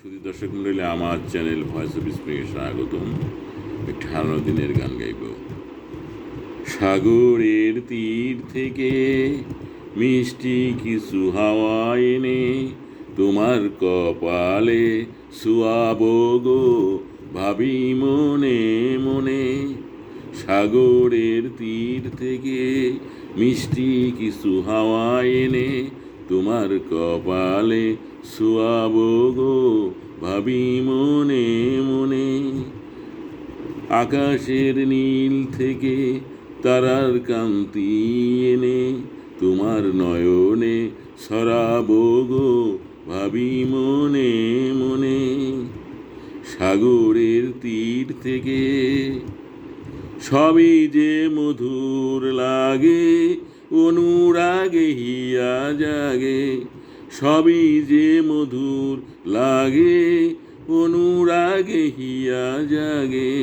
সুধী দর্শক মন্ডলী, আমার চ্যানেল ভয়েস অফ স্প্রিংয়ে স্বাগতম। একটি হারানো দিনের গান গাইব। সাগরের তীর থেকে মিষ্টি কিছু হাওয়া এনে তোমার কপালে শুয়াবো গো, ভাবি মনে মনে। সাগরের তীর থেকে মিষ্টি কিছু হাওয়া এনে তোমার কপালে শুয়াবো গো, ভাবি মনে মনে। আকাশের নীল থেকে তারার কান্তি এনে তোমার নয়নে ছড়াবো গো, ভাবি মনে মনে। সাগরের তীর থেকে সবই যে মধুর লাগে, অনুরাগে হিয়া জাগে। সবই যে মধুর লাগে, অনুরাগে হিয়া জাগে।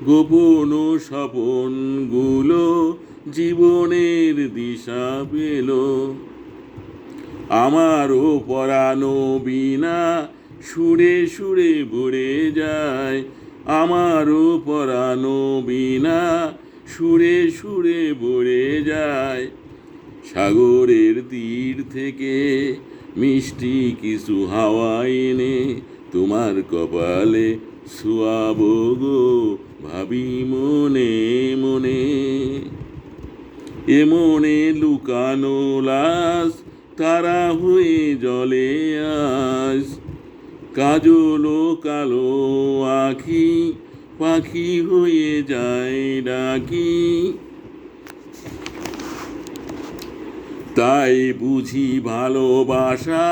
গোপন স্বপনগুলো জীবনের দিশা পেল। আমারও পরানো বিনা সুরে সুরে ভরে যায়। আমারও পরানো বিনা সুরে সুরে ভরে যায়। সাগরের তীর থেকে মিষ্টি কিছু হাওয়া এনে তোমার কপালে শুয়াবো গো, ভাবি মনে মনে। এমনে লুকানো লাশ তারা হয়ে জলে আস। কাজলো কালো আখি পাখি হয়ে যায় ডাকি। তাই বুঝি ভালোবাসা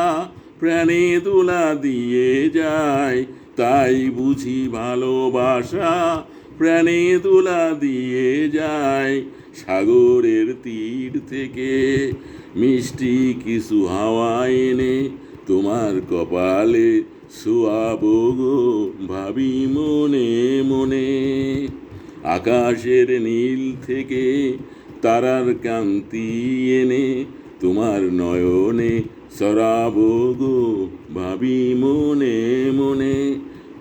প্রাণে দোলা দিয়ে যায়। তাই বুঝি ভালোবাসা প্রাণে দোলা দিয়ে যায়। সাগরের তীর থেকে মিষ্টি কিছু হাওয়া এনে তোমার কপালে শুয়াবো গো, ভাবি মনে মনে। আকাশের নীল থেকে তারার কান্তি এনে তোমার নয়নে ছড়াবো গো, ভাবি মনে মনে,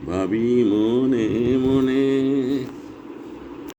ভাবি মনে মনে।